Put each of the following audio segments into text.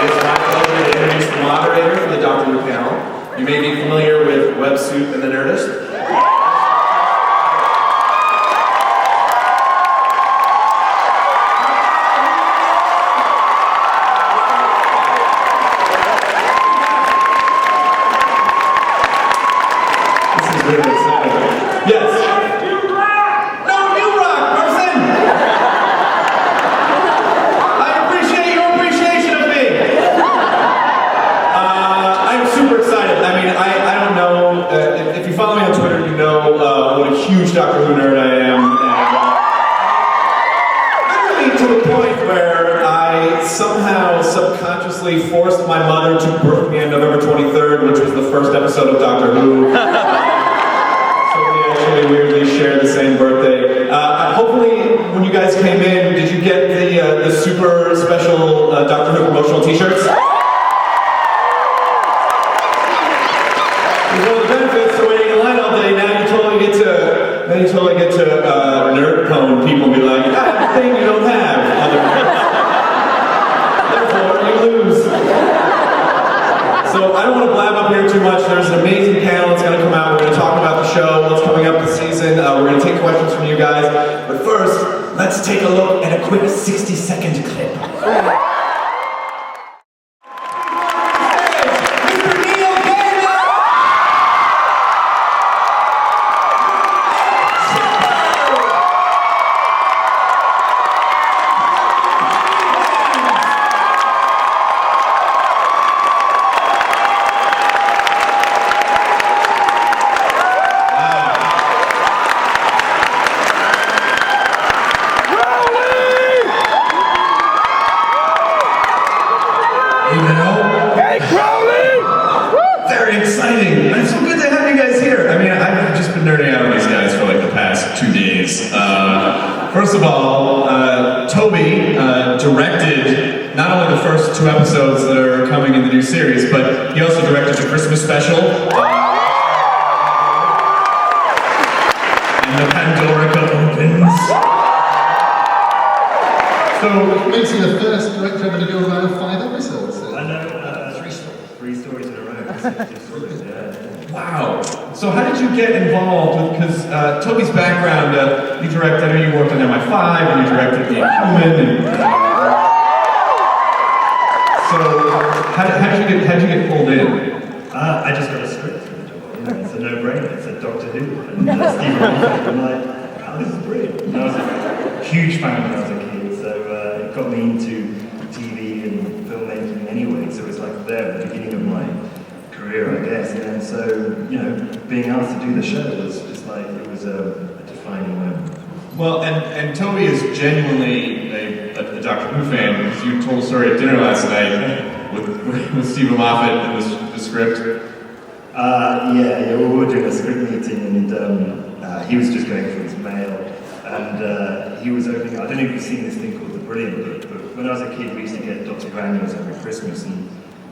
It's my pleasure to introduce the moderator for the Doctor Who panel. You may be familiar with Websuit and the Nerdist. Doctor Who nerd I am, and literally to the point where I somehow subconsciously forced my mother to birth me on November 23rd, which was the first episode of Doctor Who. So we actually weirdly share the same birthday. Hopefully, when you guys came in, did you get the super special Doctor Who promotional t-shirts? Then you totally get to nerd cone people and be like, I have a thing you don't have, other therefore you lose. So I don't want to blab up here too much. There's an amazing panel that's going to come out. We're going to talk about the show, what's coming up this season. We're going to take questions from you guys. But first, let's take a look at a quick 60-second clip. First of all, Toby directed not only the first 2 episodes that are coming in the new series, but he also directed the Christmas special. And the Pandora opens. So, it makes you the first director ever to do around 5 episodes. I know, 3 stories in a row. Wow. So how did you get involved? Because Toby's background, you directed, I know you worked on MI5, and you directed The Inhuman, and so how did you get pulled in? I just got a script for the job. It's a no-brainer. It's a Doctor Who, and Stephen Moffat. I'm like, oh, this is brilliant. And I was a huge fan when I was a kid, so it got me into TV and filmmaking anyway. So it was like the beginning of my career, I guess, and so, you know, being asked to do the show was just like, it was a defining moment. Well, and Toby is genuinely a Doctor Who fan, because you told a story at dinner last night with Stephen Moffat and the script. Yeah, we were doing a script meeting, and he was just going through his mail, and he was opening, I don't know if you've seen this thing called The Brilliant Book, but when I was a kid, we used to get Doctor Who annuals every Christmas, and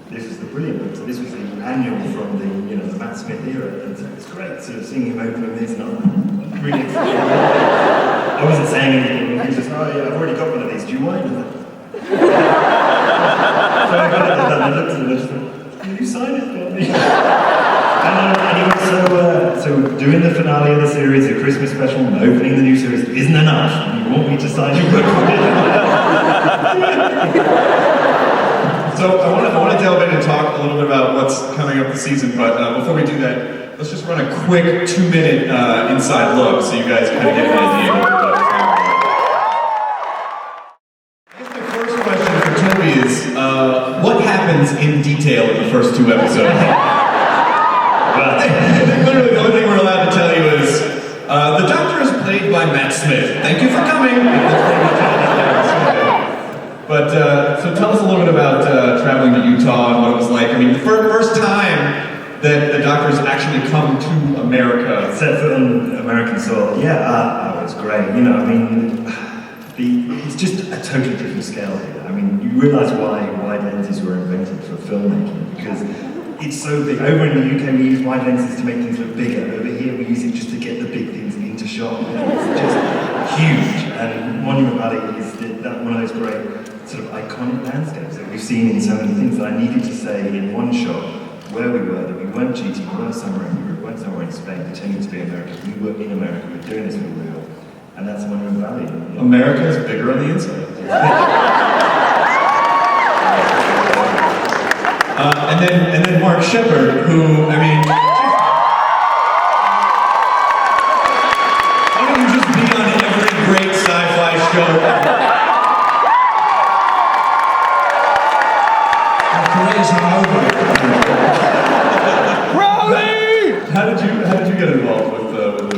this was the Brilliant Book. So this was the annual from the Matt Smith era, and so it was great. So seeing him opening this, and I'm really excited. I wasn't saying anything. He was just, oh yeah, I've already got one of these. Do you want it? So I got it, and I looked at him and just went, will you sign it for me? And he was so doing the finale of the series, the Christmas special, and opening the new series isn't enough. You want me to sign your book for it? So I want to delve in and talk a little bit about what's coming up this season, but before we do that, let's just run a quick 2-minute inside look so you guys kind of get an idea of what's happening. I guess my first question for Toby is, what happens in detail in the first 2 episodes? I think literally the only thing we're allowed to tell you is, the Doctor is played by Matt Smith. Thank you for coming. But, so tell us a little bit about traveling to Utah and what it was like. I mean, the first time that the Doctor's actually come to America. Set foot on American soil, yeah, it's great. You know, I mean, it's just a totally different scale here. I mean, you realise why wide lenses were invented for filmmaking, because it's so big. Over in the UK, we use wide lenses to make things look bigger. Over here, we use it just to get the big things into shot. It's just huge. And Monument Valley is one of those great sort of iconic landscapes that we we've seen in so many things that I needed to say in one shot where we were, that we weren't cheating, we weren't somewhere in Europe, we weren't somewhere in Spain pretending to be American. We were in America, we were doing this for real. And that's Monument Valley. Yeah. America is bigger on the inside. And then Mark Sheppard, who, I mean, why don't you just be on every great sci-fi show ever? Our careers are over. How did you get involved with Lou?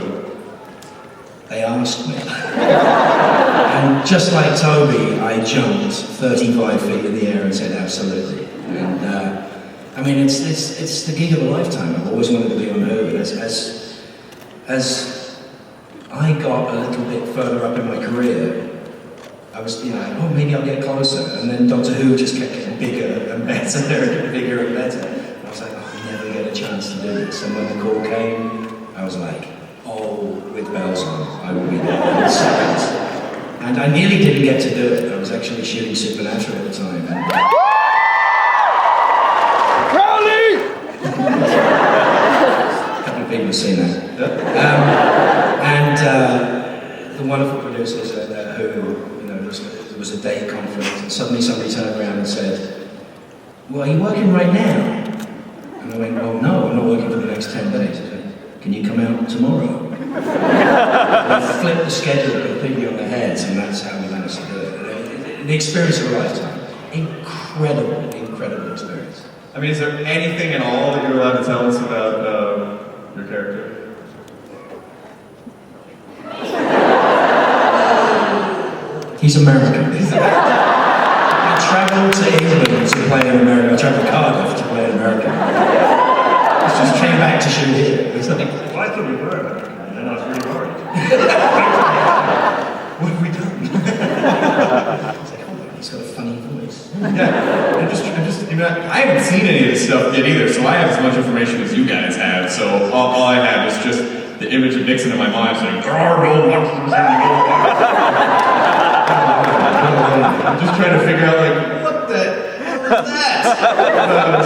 They asked me. And just like Toby, I jumped 35 feet in the air and said absolutely. And I mean, it's the gig of a lifetime. I've always wanted to be on Who. And as I got a little bit further up in my career, I was, oh, maybe I'll get closer. And then Doctor Who just kept getting bigger and better and bigger and better. And I was like, oh, I never get a chance to do this. And when the call came, I was like, oh, with bells on, I will be there in seconds. And I nearly didn't get to do it. I was actually shooting Supernatural at the time. And a couple of people have seen that. The wonderful producers at Who, there was a day conference, and suddenly somebody turned around and said, well, are you working right now? And I went, well, no, I'm not working for the next 10 days. I said, can you come out tomorrow? And I flipped the schedule completely on their heads, and that's how we managed to do it. The experience of a lifetime. Incredible, incredible experience. I mean, is there anything at all that you're allowed to tell us about your character? He's American. I travelled to England to play in America. I travelled to Cardiff to play in America. I just came back to shoot here. It's like, Well, I thought we were American, and then I was really worried. what have we done? It's like, oh, he's got a funny voice. Yeah, I haven't seen any of this stuff yet either, so I have as much information as you guys have. So all I have is just the image of Nixon in my mind saying, I'm just trying to figure out, like, what the hell is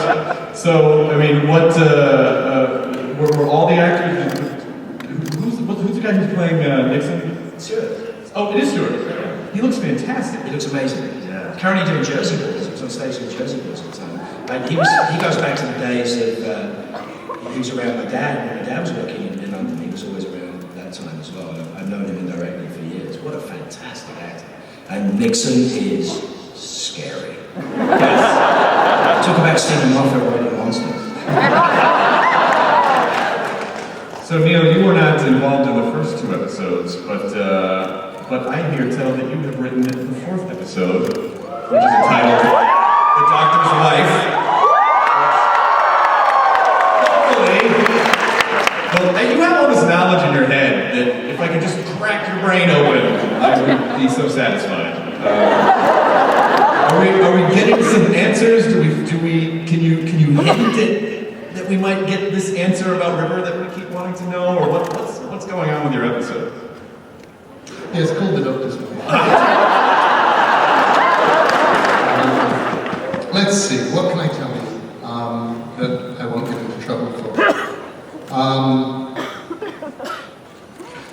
that? So, I mean, were all the actors? Who's the guy who's playing Nixon? Stuart. Oh, it is Stuart. He looks fantastic. He looks amazing. Yeah. Currently doing Jersey Boys. He was on stage with Jersey Boys all the time. And he goes back to the days of, he was around my dad. When my dad was working in London, he was always around that time as well. I've known him indirectly for years. What a fantastic actor. And Nixon is scary. Talk about Stephen Moffat writing monsters. So Neil, you were not involved in the first two episodes, but I hear tell that you have written the fourth episode, which is entitled "The Doctor's Wife." Well, you have all this knowledge in your head that if I could just crack your brain open, I would be so satisfied. Are we getting some answers? Can you hint that we might get this answer about River that we keep wanting to know, or what's going on with your episode? Yeah, it's called The Doctor's Wife. Let's see, what can I tell you that I won't get into trouble for?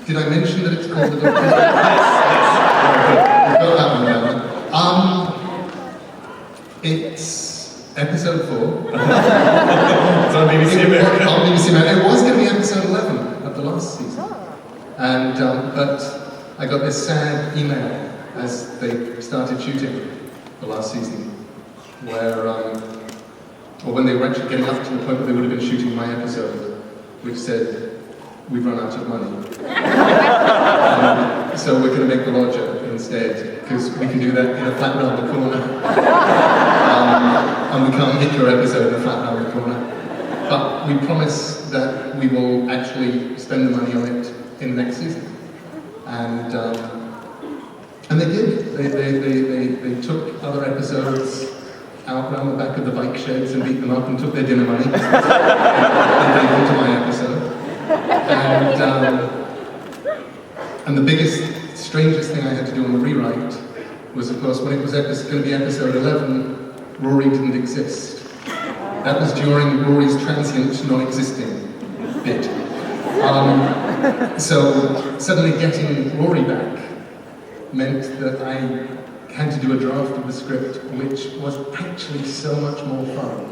Did I mention that it's called The Doctor's Wife? Yes. We've got that one down. It's episode 4. It's on BBC America. On BBC America. It was going to be episode 11 of the last season. And, but I got this sad email as they started shooting the last season, where, or when they were actually getting up to the point where they would have been shooting my episode, which said, we've run out of money. So we're going to make the lodger instead, because we can do that in a flat round the corner. And we can't hit your episode in a flat round the corner. But we promise that we will actually spend the money on it in the next season. And they did. They took other episodes out around the back of the bike sheds and beat them up and took their dinner money. And gave them to my episode. And the biggest, strangest thing I had to do on the rewrite was, of course, when it was going to be episode 11, Rory didn't exist. That was during Rory's transient non-existing bit. So suddenly getting Rory back meant that I had to do a draft of the script, which was actually so much more fun.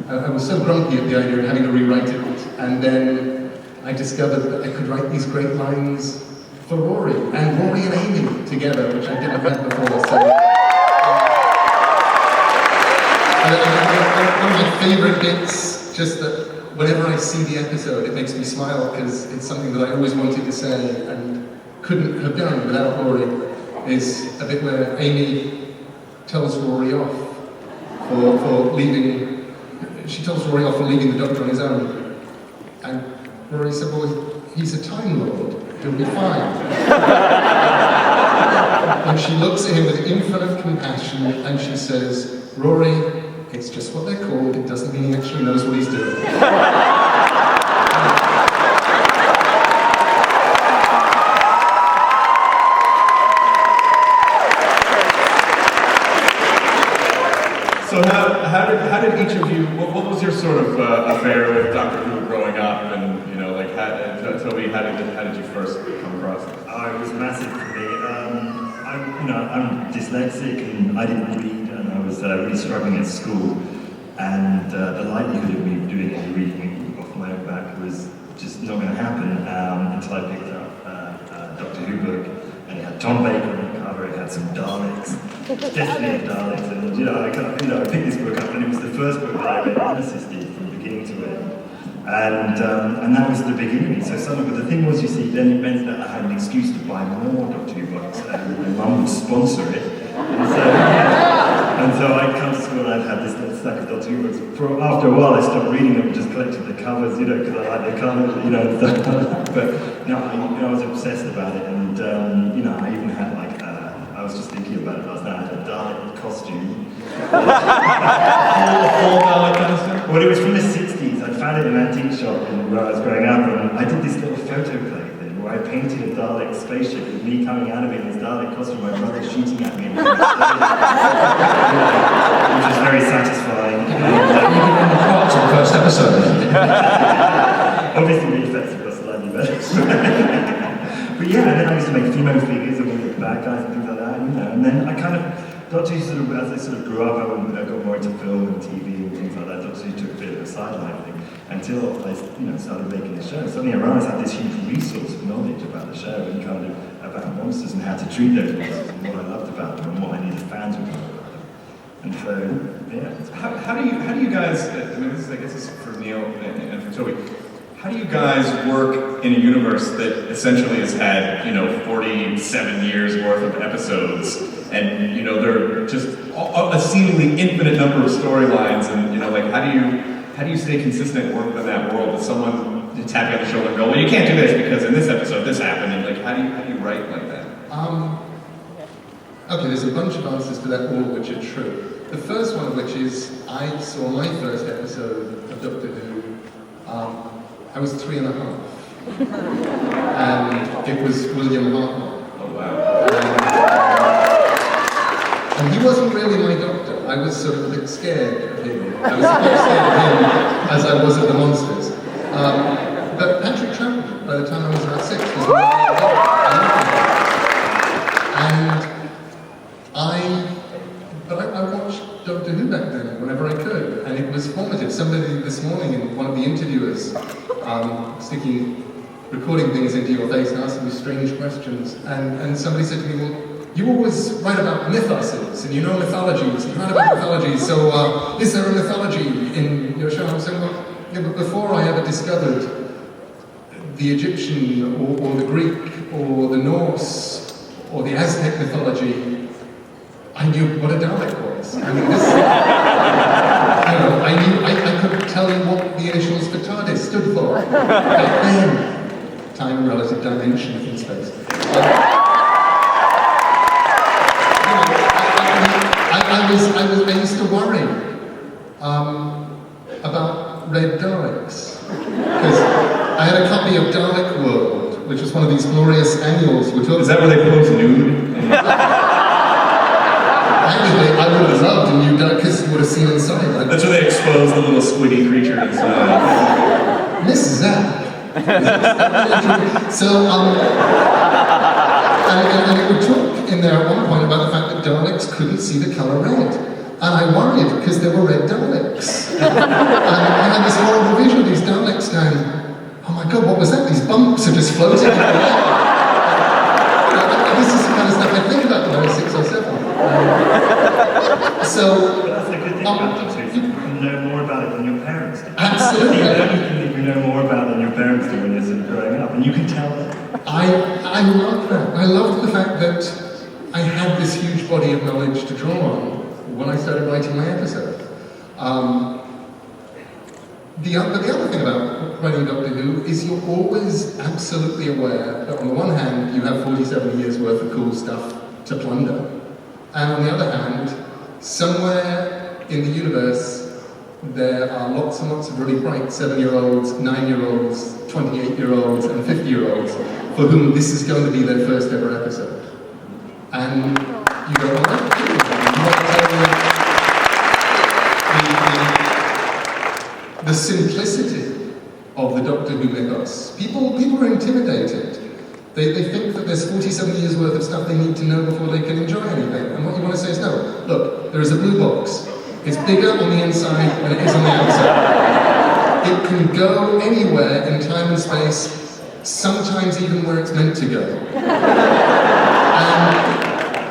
I was so grumpy at the idea of having to rewrite it, and then I discovered that I could write these great lines for Rory and Amy together, which I didn't have before. So, one of my favourite bits, just that whenever I see the episode, it makes me smile because it's something that I always wanted to say and couldn't have done without Rory, is a bit where Amy tells Rory off for leaving. She tells Rory off for leaving the Doctor on his own, and Rory said, "Well, he's a Time Lord. He'll be fine." And she looks at him with infinite compassion, and she says, "Rory, it's just what they're called. It doesn't mean he actually knows what he's doing." So how did each of you, what was your sort of affair with Doctor Who growing up, and like Toby, how did you first come across it? Oh, it was massive for me. I'm dyslexic and I didn't read, and I was really struggling at school, and the likelihood of me doing any reading off my own back was just not going to happen until I picked up a Doctor Who book, and it had Tom Baker on the cover. It had some Daleks, definitely Daleks, and I picked this book up, and it was the first book that I read unassisted from beginning to end. And that was the beginning. So suddenly, but the thing was, you see, then it meant that I had an excuse to buy more Doctor Who books, and my mum would sponsor it. And so I'd come to school and I'd have this little stack of Doctor Who books. After a while, I stopped reading them and just collected the covers, because I like the colours, and stuff. But I was obsessed about it, and I even had I was just thinking about it last night. I had a Dalek costume. Full Dalek costume? Well, it was from the 60s. I found it in an antique shop where I was growing up, and I did this little photo play thing where I painted a Dalek spaceship with me coming out of it in this Dalek costume, my brother shooting at me, which was very satisfying. You did in the parts of the first episode. Obviously, the effects were slightly better. But yeah, and then I used to make female figures of all the bad guys and things like that, and then I kind of, Doctor Who as I sort of grew up, I got more into film and TV and things like that. Doctor Who took a bit of a sideline thing until I started making the show. Suddenly I realised I had this huge resource of knowledge about the show and kind of about monsters and how to treat those monsters and what I loved about them and what I needed fans would know about them. And so, yeah. How do you guys, I guess this is for Neil and for Toby, how do you guys work in a universe that essentially has had, 47 years worth of episodes, and, there are just a seemingly infinite number of storylines, and, how do you stay consistent and work within that world with someone to tap you on the shoulder and go, well, you can't do this because in this episode this happened, and how do you write like that? Okay, there's a bunch of answers to that, all of which are true. The first one of which is, I saw my first episode of Doctor Who, I was 3.5, and it was William Hartnell. Oh wow! And he wasn't really my doctor. I was sort of a bit scared of him. I was as much scared of him as I was of the monsters. But Patrick Troughton, by the time I was about 6, was my doctor. And I watched Doctor Who back then whenever I could, and it was formative. Somebody this morning, one of the interviewers, recording things into your face and asking you strange questions, and somebody said to me, well, you always write about mythoses, and you know mythologies, and you write about mythologies, so is there a mythology in your show? I'm saying, well, yeah, but before I ever discovered the Egyptian, or the Greek, or the Norse, or the Aztec mythology, I knew what a Dalek was. I mean, I could tell you what the initials for TARDIS stood for. Back then, time, relative dimension in space. I used to worry about red Daleks, because I had a copy of Dalek World, which was one of these glorious annuals. Is that where they pose nude? Actually, I would have loved a new Dalek, because have seen inside. Like, That's where they expose the little squiddy creature inside. Mrs. Zapp. So, and it would talk in there at one point about the fact that Daleks couldn't see the colour red. And I worried because there were red Daleks. And I had this horrible vision of these Daleks going, oh my god, what was that? These bumps are just floating in the air. This is the kind of stuff I think about when I was 6 or 7. So, But that's the good thing about Doctor Who. You can know more about it than your parents do. absolutely. The only thing that you know more about than your parents do when you're sort of growing up, and you can tell them. I love that. I loved the fact that I had this huge body of knowledge to draw on when I started writing my episode. But the other thing about writing Doctor Who is you're always absolutely aware that on the one hand you have 47 years worth of cool stuff to plunder, and on the other hand, somewhere in the universe there are lots and lots of really bright 7-year-olds, 9-year-olds, 28-year-olds and 50-year-olds for whom this is going to be their first ever episode. And you go, well, that's cool. You want to tell them the simplicity of the Doctor Who mythos. People are intimidated. They think that there's 47 years worth of stuff they need to know before they can enjoy anything. And what you want to say is, no, look, there is a blue box. It's bigger on the inside than it is on the outside. It can go anywhere in time and space, sometimes even where it's meant to go.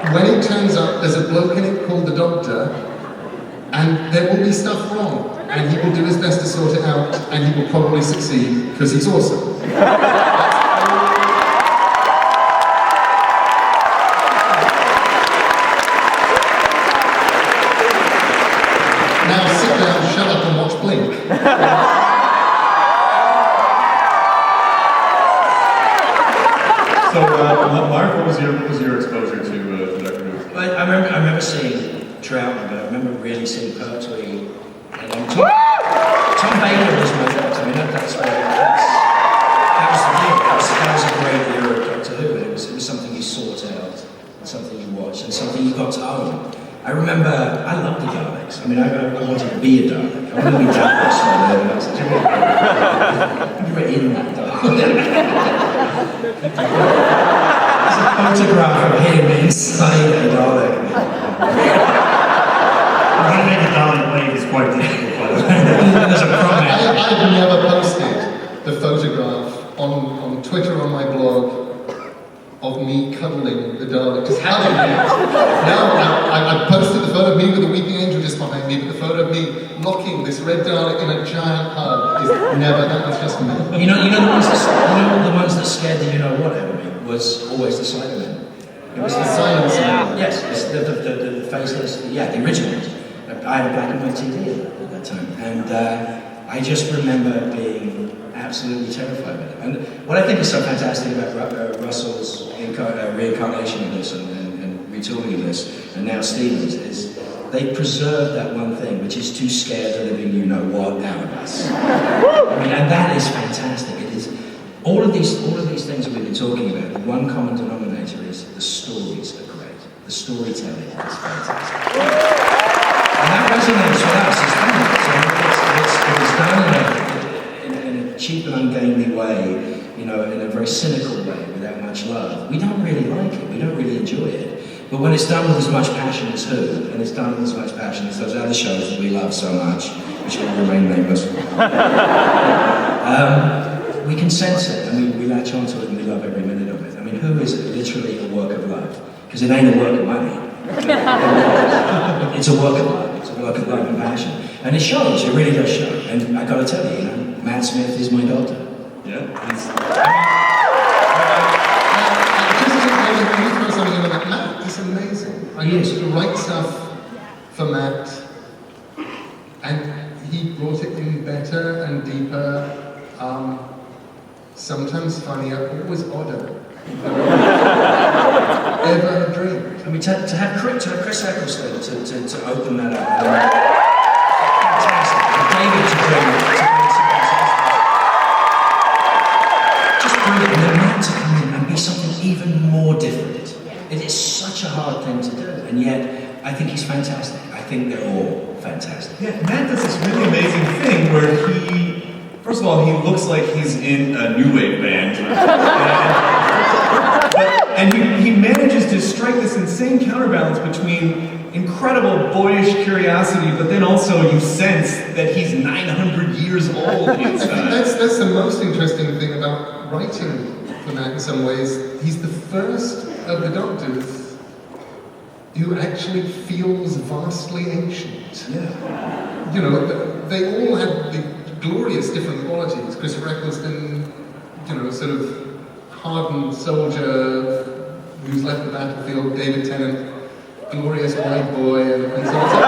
And when it turns up, there's a bloke in it called the Doctor, and there will be stuff wrong, and he will do his best to sort it out, and he will probably succeed, because he's awesome. Now sit down, shut up, and watch Blink. So, Mark, what was your exposure to Doctor Who? I remember seeing Troutman, but I remember really seeing Pertwee. And Tom Baker was my doctor. I mean, that was the year. That was a great year of Doctor Who. And it was something you sought out, and something you watched, and something you got to own. I remember, I loved the Daleks. I mean, I wanted to be a Dalek. I wanted to be Dalek. So I was like, you were in that Dalek. There's a photograph of him inside a Dalek. Trying to make the Dalek wave is quite difficult, by the way. There's a problem. I've never posted the photograph on Twitter, on my blog, of me cuddling the Dalek, just hugging it. Now, I posted the photo of me with a weeping angel just behind me, but the photo of me locking this red Dalek in a giant hug is never, that was just me. You know the ones that scared the what out of me was always the Cybermen. It was the Silence. Yes, it's the faceless, the originals. I had a black and white TV at that time, and I just remember being absolutely terrified of it. And what I think is so fantastic about Russell's reincarnation of this and retooling of this, and now Stevens, is they preserved that one thing, which is to scare the living you-know-what out of us. I mean, and that is fantastic. It is all of these things that we've been talking about. The one common denominator is the stories are great. The storytelling is fantastic. And that resonates with us as fans. So it's done in a cheap and ungainly way, in a very cynical way, without much love. We don't really like it. We don't really enjoy it. But when it's done with as much passion as Who, and it's done with as much passion as those other shows that we love so much, which will remain nameless, we can sense it, and we latch onto it, and we love every minute of it. I mean, Who is literally a work of love, because it ain't a work of money. It's a work of love. It's a work of love and passion, and it shows. It really does show. And I got to tell you, Matt Smith is my daughter. Yeah. Matt is amazing. I He is. used to write stuff for Matt, and he brought it in better and deeper, sometimes funnier, always odder. Ever dreamed. I mean, to have Chris Eccleston to open that up. Fantastic. And David to bring just brilliant. And then Matt to come in and be something even more different. It is such a hard thing to do, and yet I think he's fantastic. I think they're all fantastic. Yeah, Matt does this really amazing thing where first of all, he looks like he's in a new wave band. And he manages to strike this insane counterbalance between incredible boyish curiosity, but then also you sense that he's 900 years old inside. I think that's the most interesting thing about writing for Matt in some ways. He's the first of the Doctors who actually feels vastly ancient. Yeah. You know, they all had the glorious different qualities. Chris Eccleston, you know, sort of hardened soldier who's left the battlefield, David Tennant, glorious white boy, and so on.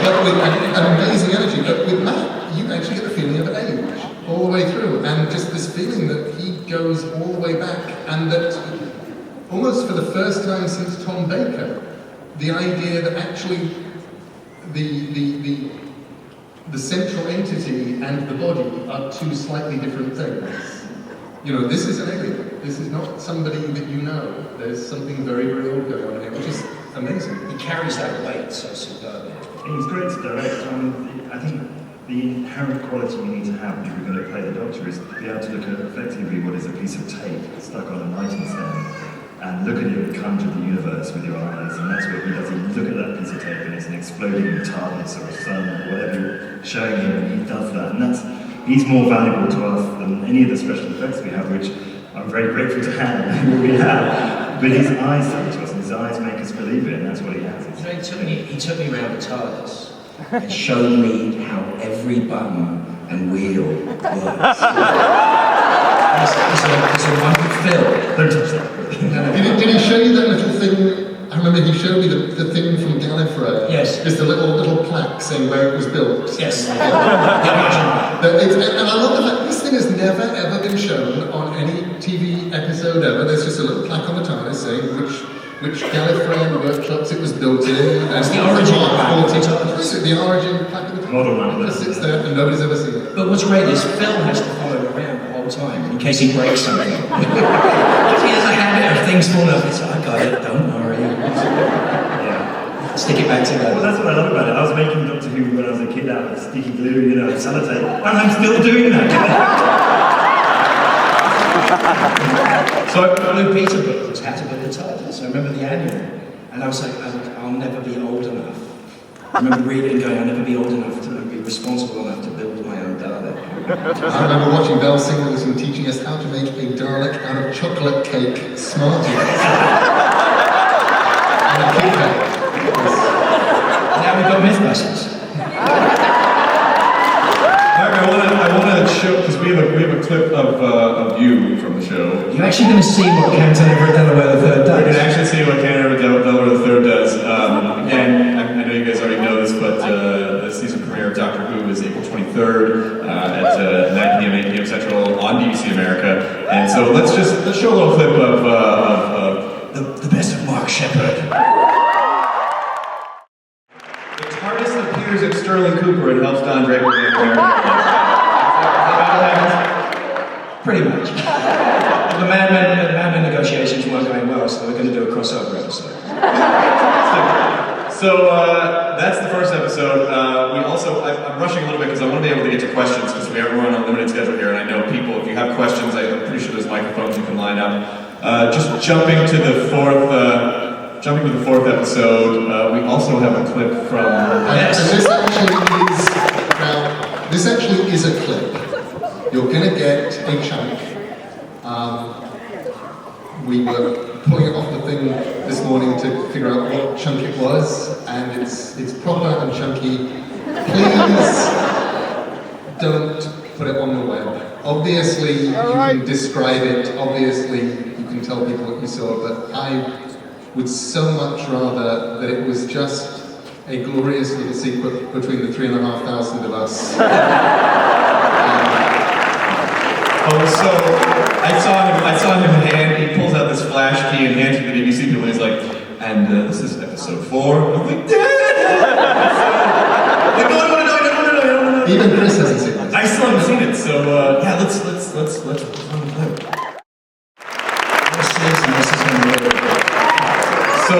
But with an amazing energy. But with Matt, you actually get the feeling of age all the way through, and just this feeling that he goes all the way back, and that almost for the first time since Tom Baker, the idea that actually the central entity and the body are two slightly different things. You know, this is an alien. This is not somebody that you know. There's something very, very old going on here, which is amazing. He carries that weight so superbly. It was great to direct. I think the inherent quality you need to have if you're going to play the Doctor is to be able to look at effectively what is a piece of tape stuck on a lighting stand and look at it conjure the universe with your eyes, and that's what he does. He look at that piece of tape and it's an exploding TARDIS or a sun or whatever you're showing him, and he does that. And he's more valuable to us than any of the special effects we have, which I'm very grateful to have, what we have. But his eyes say to us, and his eyes make us believe it, and that's what he has. You know, he took me around the TARDIS and showed me how every button and wheel works. It's a wonderful film. Don't touch that. Did he show you that little thing? I remember he showed me the thing from Gallifrey. Yes. Just a little plaque saying where it was built. Yes. And I love the fact this thing has never ever been shown on any TV episode ever. There's just a little plaque on the TARDIS saying which Gallifreyan workshops it was built in. That's the origin plaque. The origin plaque of the Model number. It sits there and nobody's ever seen it. But what's great is Phil has to follow him around the whole time in case he breaks something. He has a habit of things falling off. He's like, I got it, don't worry. Yeah. Stick it back together. Well, that's what I love about it. I was making Doctor Who when I was a kid out of sticky glue, you know, sellotape, and I'm still doing that. So Blue Peter book was how to build a TARDIS. I remember the annual, and I was like, I'll never be old enough. I remember reading and going, I'll never be old enough to be responsible enough to build my own Dalek. I remember watching Belle Singleton teaching us how to make a Dalek out of chocolate cake Smarties. And a Kit Kat. Now we've got Mythbusters. I want to show, because we have a clip of you from the show. You're actually going to see what Canton Everett Delaware III You does. can actually see what Canada Delaware III does. Again, I know you guys already know this, but the season premiere of Doctor Who is April 23rd at 9 p.m., 8 p.m. Central on BBC America. And so let's show a little clip of the best of Mark Sheppard. The TARDIS appears at Sterling Cooper and helps Don Draper get there. Pretty much. The Mad Men negotiations weren't going well, so we're going to do a crossover episode. So that's the first episode. I'm rushing a little bit because I want to be able to get to questions because we are running on a limited schedule here, and I know people, if you have questions, I'm pretty sure there's microphones you can line up. Just jumping to the fourth episode, we also have a clip from... And this actually is a clip. You're going to get a chunk. We were pulling it off the thing this morning to figure out what chunk it was, and it's proper and chunky. Please don't put it on the web. Obviously, you can describe it. Obviously, you can tell people what you saw, but I would so much rather that it was just a glorious little secret between the 3,500 of us. So I saw him he pulls out this flash key and hands it to the BBC people, and he's like, and this is episode 4. I'm like, no. Even Chris hasn't seen it. I still haven't seen it, so yeah, let's run the clip. So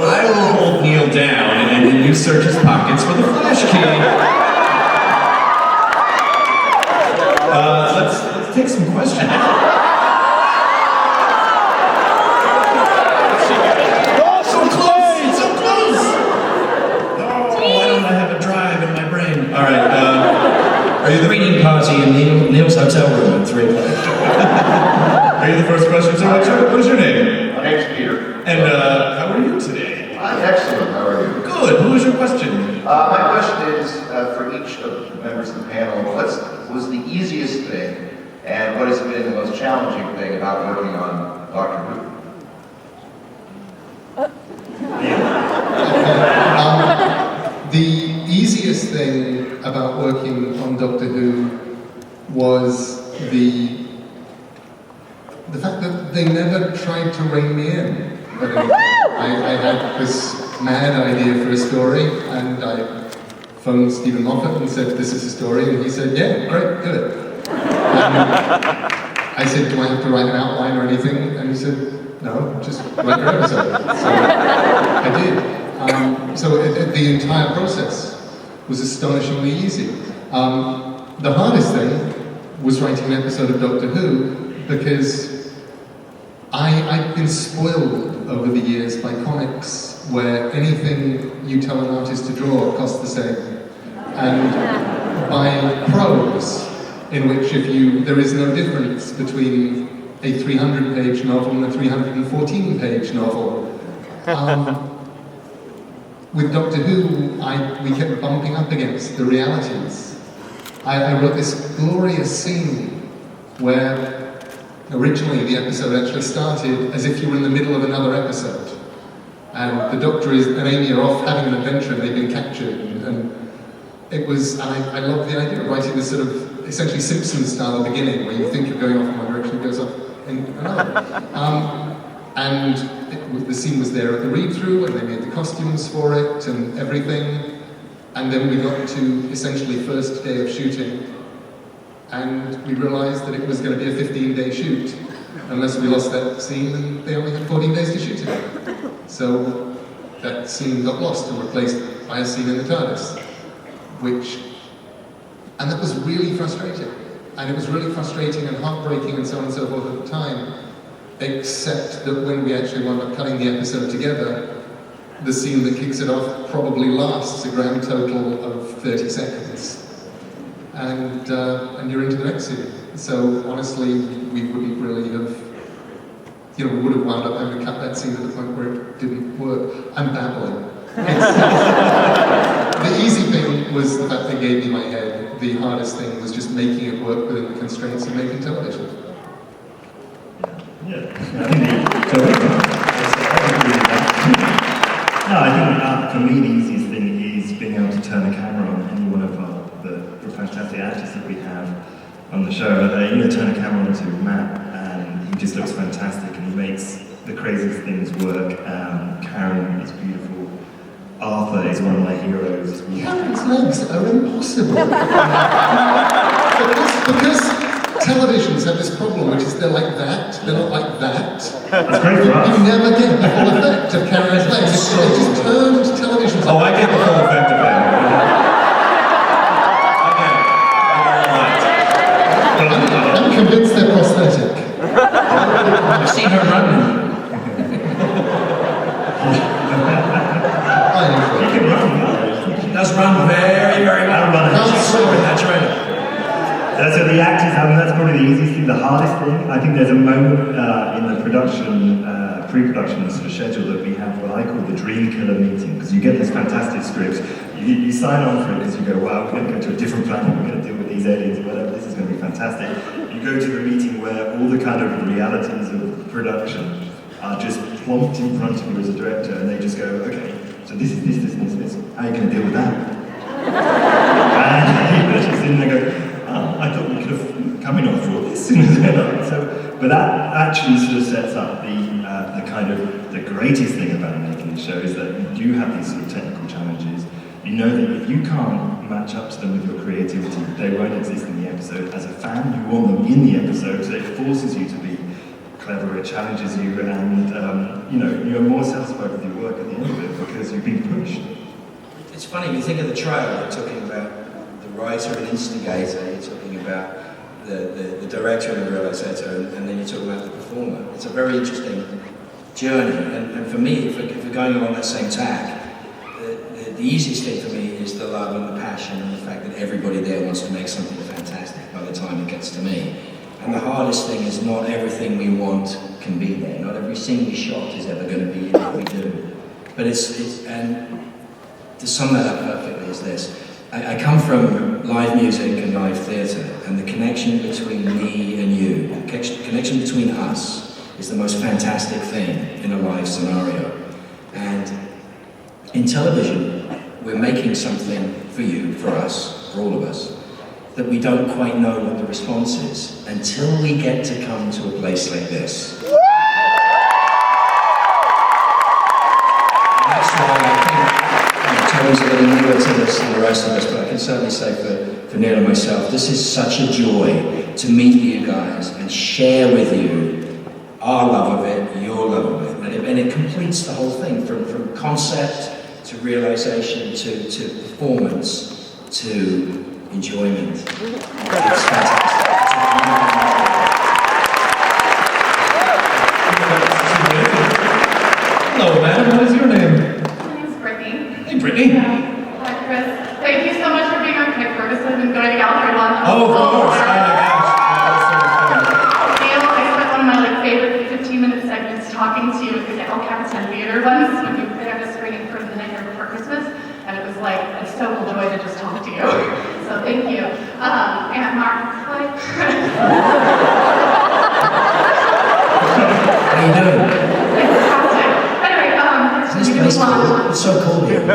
I will hold Neil down, and then you search his pockets for the flash key. Let's take some questions. So close! So close! Oh, why don't I have a drive in my brain? All right. Are you the Reading party in Neil's hotel room at 3 o'clock. Are you the first question? So what is your name? My name's Peter. And how are you today? I'm excellent. How are you? Good. Who is your question? My question is for each of the members of the panel. What was the easiest thing, and what has been the most challenging thing about working on Doctor Who? The easiest thing about working on Doctor Who was the fact that they never tried to rein me in. I had this mad idea for a story, and I phoned Stephen Moffat and said, "This is a story," and he said, "Yeah, great, do it." I said, "Do I have to write an outline or anything?" And he said, "No, just write your episode." So I did. So the entire process was astonishingly easy. The hardest thing was writing an episode of Doctor Who, because I've been spoiled over the years by comics where anything you tell an artist to draw costs the same. And by prose, in which there is no difference between a 300-page novel and a 314-page novel. With Doctor Who, we kept bumping up against the realities. I wrote this glorious scene where originally the episode actually started as if you were in the middle of another episode. And the Doctor and Amy are off having an adventure and they've been captured. And it was, and I love the idea of writing this sort of essentially Simpsons-style beginning where you think you're going off in one direction, it goes off in another. The scene was there at the read-through, and they made the costumes for it and everything. And then we got to essentially first day of shooting, and we realized that it was going to be a 15-day shoot, unless we lost that scene, and they only had 14 days to shoot it. So that scene got lost and replaced by a scene in the TARDIS, and that was really frustrating. And it was really frustrating and heartbreaking and so on and so forth at the time. Except that when we actually wound up cutting the episode together, the scene that kicks it off probably lasts a grand total of 30 seconds. And you're into the next scene. So honestly, we wouldn't really have, we would have wound up having to cut that scene to the point where it didn't work. I'm babbling. The easy thing was the fact they gave me my head. The hardest thing was just making it work within the constraints of making television. Yeah, I think for me the easiest thing is being able to turn the camera on any one of the fantastic actors that we have on the show. Turn a camera on to Matt, and he just looks fantastic, and he makes the craziest things work. Karen is beautiful. Arthur is one of my heroes. Karen's legs are impossible. because televisions have this problem, which is they're like that, they're not like that. That's great for us. You never get the full effect of Karen's legs. They just turned televisions. Oh, I get the full effect of that. I'm convinced they're prosthetic. I've seen her running. He can run. She does run very, very well. That's right. So the actors, that's probably the easiest thing. The hardest thing, I think there's a moment in the production, pre-production sort of schedule that we have what I call the dream killer meeting, because you get this fantastic script, you sign on for it because you go, wow, we're going to go to a different planet, we're going to deal with these aliens or whatever, this is going to be fantastic. You go to the meeting where all the kind of realities of production are just plonked in front of you as a director, and they just go, okay, so this is this. How are you going to deal with that? And you're just sitting there going, I thought we could have come in on for this sooner than but that actually sort of sets up the kind of the greatest thing about making the show is that you do have these sort of technical challenges. You know that if you can't match up to them with your creativity, they won't exist in the episode. As a fan, you want them in the episode, so it forces you to be clever, it challenges you, and you're more satisfied with your work at the end of it because you've been pushed. funny, when you think of the trial, you're talking about the writer and instigator, you're talking about the director and the realizator, and then you're talking about the performer. It's a very interesting journey, and for me, if we're going along that same tack, the easiest thing for me is the love and the passion and the fact that everybody there wants to make something fantastic by the time it gets to me. And the hardest thing is not everything we want can be there. Not every single shot is ever going to be in what we do. But and to sum that up perfectly is this. I come from live music and live theatre, and the connection between me and you, the connection between us, is the most fantastic thing in a live scenario. And in television, we're making something for you, for us, for all of us, that we don't quite know what the response is until we get to come to a place like this. And that's why I think Tom's a little newer to this than the rest of us, but I can certainly say for Neil and myself, this is such a joy to meet you guys and share with you our love of it, your love of it. And it completes the whole thing, from concept to realization to performance to enjoyment. It's fantastic. Hello, madam. What is your name? My name's Brittany. Hey, Brittany. Hi, Chris. Thank you so much for being on Pick Fergus. I've been going to Gallery One. Oh, of course. Oh, my gosh. Neil, I spent one of my favorite 15-minute segments talking to you at the El Capitan Theater once when you had a screening for The Nightmare Before Christmas, and it was like a total joy to just talk to you. So thank you. And Mark, hi. How you doing? Fantastic. Anyway, This place cool. It's so cool here. So,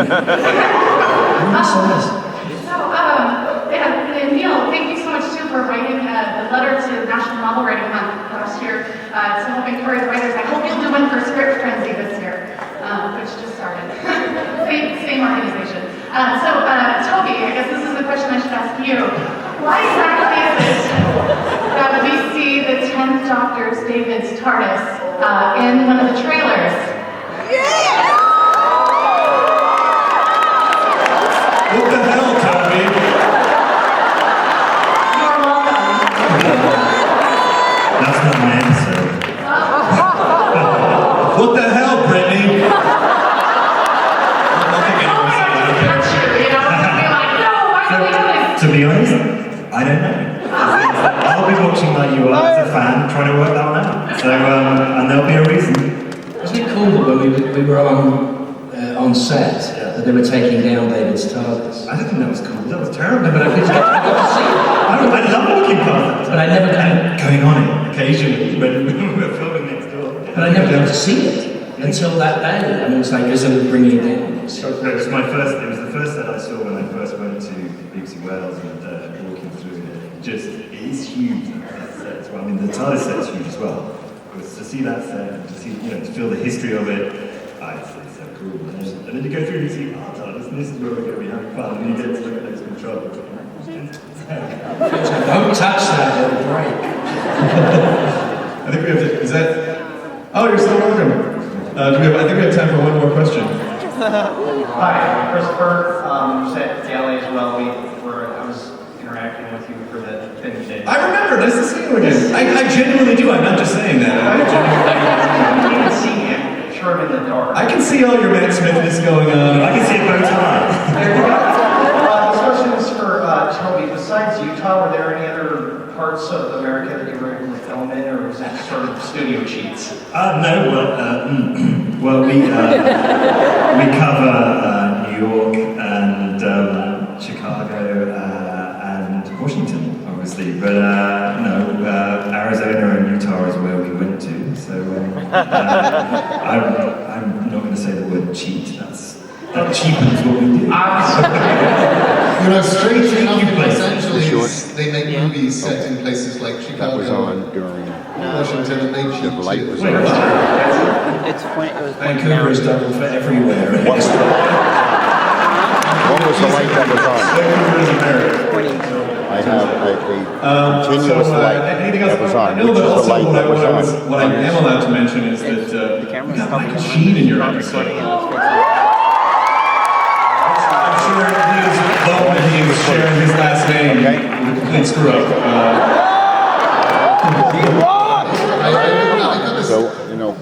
Neil, thank you so much too for writing a letter to National Novel Writing Month last year to help encourage writers. I hope you'll do one for Script Frenzy this year, which just started. same organization. Toby, I guess this is the question I should ask you. Why exactly is it that we see the 10th Doctor's David's TARDIS in one of the trailers? What the hell, Toby? You're welcome. That's not my answer. What the hell, Brittany? To be honest, I don't know. I'll be watching like you are as a fan, trying to work that one out. So, and there'll be a reason. Wasn't it cool that when we were on set, that they were taking down David's TARDIS? I don't think that was cool. That was terrible. But I got to see it. I love walking past it. But I never got going on it occasionally when we were filming next door. But I never got to see it until that day. I mean, it's like as I'm bringing it in. So it was my first. It was the first set I saw when I first went to BBC Wales and walking through it. It is huge. That set as well. I mean, the TARDIS set's huge as well. But to see that set and to see, to feel the history of it, it's so cool. And then you go through and you see, TARDIS, and this is where we're going to be having fun. And then you get to look at those controls. Don't touch that, it'll break. I think we have to, is that? Oh, you're so welcome. I think we have time for one more question. Hi, Christopher. At LA as well. I was interacting with you for the finish day. I remember. Nice to see you again. I genuinely do. I'm not just saying that. You can see him, sure in the dark. I can see all your Matt Smithness going on. I can see it both times. There you go. This question is for Toby. Besides Utah, were there any other parts of America that you were able to film in, or was that sort of studio cheats? No. Well, we cover New York and Chicago and Washington, obviously, but no, Arizona and Utah is where we went to. So I'm not going to say the word cheat. That cheapens what we do. Strange enough, in Los Angeles, they make movies set in places like Chicago, Washington, and they cheat too. Vancouver is doubled for everywhere. What was the light that was on? Vancouver is America. I have a continuous light anything else? that was on, I know, which but is the also light that was what I on. am allowed to mention is that you got Michael Sheen in your episode. I'm sure just sharing his last name with a complete screw up. I got this So,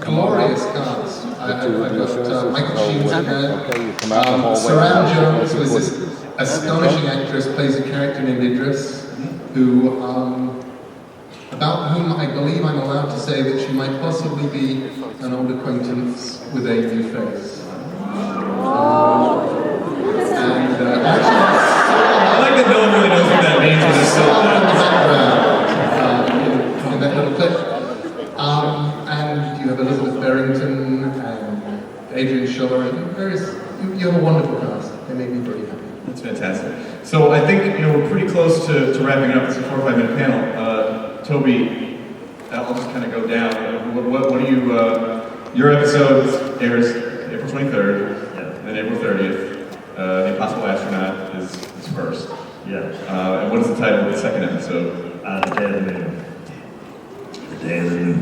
come on glorious up. cast. I've To got the Michael Sheen's in there. Okay, you come out the hallway. Sarah Jones, who is this astonishing actress, plays a character named Idris, who, about whom I believe I'm allowed to say that she might possibly be an old acquaintance with a new face. And actually, I like that no one really knows what that means, but it's still in that little clip. And you have Elizabeth Barrington and Adrian Schiller and various. You have a wonderful cast. They make me very happy. That's fantastic. So I think we're pretty close to wrapping up this 4 or 5 minute panel. Toby, I'll just kind of go down. What do you? Your episode airs April 23rd, and then April 30th. The Impossible Astronaut is first. Yeah. And what is the title of the second episode? The Day of the Moon. The Day of the Moon.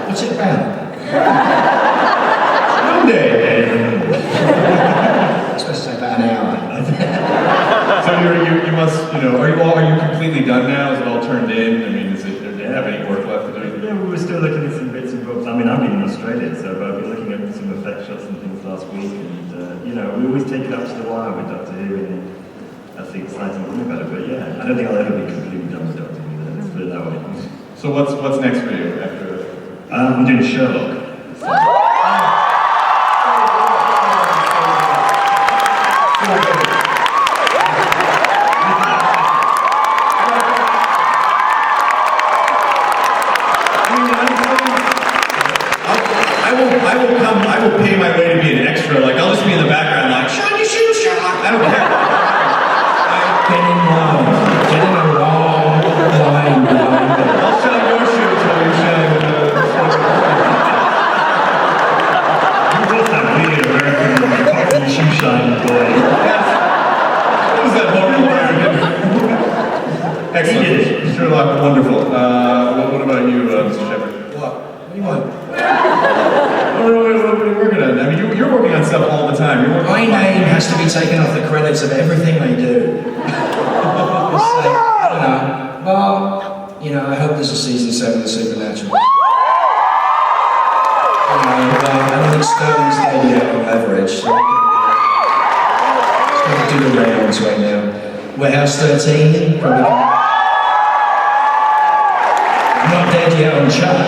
What's it about? Monday. I'm supposed to say about an hour. So you must are you completely done now? Is it all turned in? I mean, do you have any work left to do? Yeah, we were still looking at some bits and bobs. I mean, I've been in Australia, so I've been looking at some effect shots and things last week, and we always take it up to the wire with Doctor Who, and that's the exciting thing about it. But yeah, I don't think I'll ever be completely done with Doctor Who. Let's put it that way. So what's next for you after? I'm doing Sherlock. I will pay my way to be an extra. Like, I'll just be in the background, like, shine your shoes, Sherlock. I don't care. I've been in love. Getting a long line behind it. I'll shine your shoes while you're shining. You both that weird American coffee shoe shine boy. What is that horrible American? Excellent. Sherlock, wonderful. What about you, Mr. Sheppard? What do you want? What are you working on? I mean, you're working on stuff all the time. My name has to be taken off the credits of everything they do. I hope there's a season 7 of Supernatural. I don't think Sterling's dead yet on Leverage, so it's going to do the rounds right now. Warehouse 13, probably. Not dead yet on Chuck.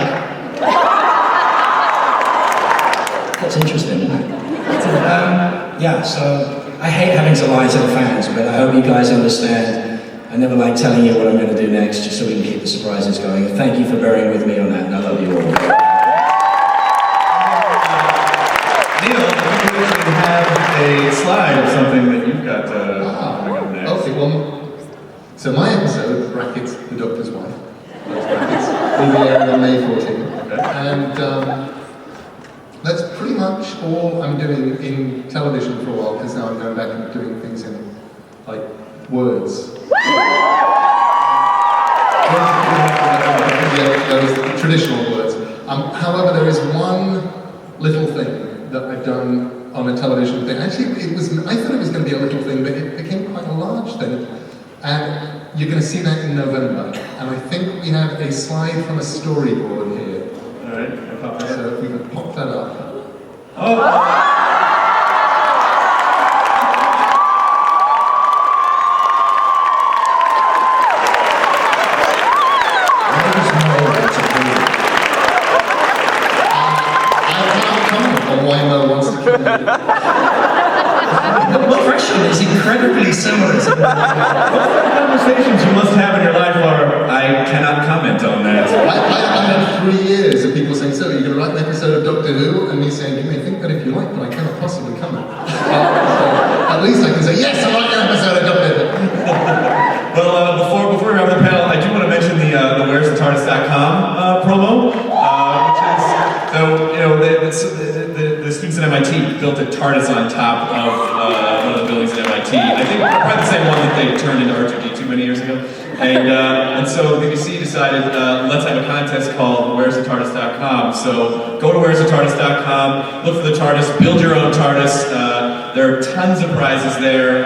That's interesting, isn't it? So I hate having to lie to the fans, but I hope you guys understand. I never like telling you what I'm going to do next, just so we can keep the surprises going. Thank you for bearing with me on that, and I love you all. Neil, you actually have a slide of something that you've got coming up next. Okay, well, so my episode, brackets, The Doctor's Wife, those brackets, will be airing on May 14th. Okay. And that's pretty much all I'm doing in television for a while, because now I'm going back and doing things in, like, words. Those traditional words. However, there is one little thing that I've done on a television thing. Actually, I thought it was going to be a little thing, but it became quite a large thing. And you're going to see that in November. And I think we have a slide from a storyboard here. All right. So if we can pop that up. The question is incredibly similar to Conversations you must have in your life are, I cannot comment on that. I've had 3 years of people saying, so you're going to write an episode of Doctor Who? And me saying, you may think that if you like, but I cannot possibly comment. So at least I can say, yes, I like an episode of Doctor Who. Well, before we wrap the panel, I do want to mention the where'sthetardis.com promo, which is, the students at MIT built a TARDIS on top of one of the buildings at MIT. I think probably the same one that they turned into R2D2 many years ago. And so the BBC decided, let's have a contest called where'sthetardis.com. So go to where'sthetardis.com, look for the TARDIS, build your own TARDIS. There are tons of prizes there,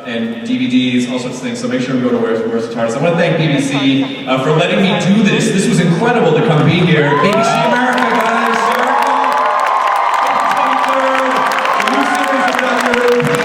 and DVDs, all sorts of things, so make sure to go to Where's the TARDIS. I want to thank BBC for letting me do this. This was incredible to come be here. BBC America, guys! April 23rd, the new series of Doctor Who.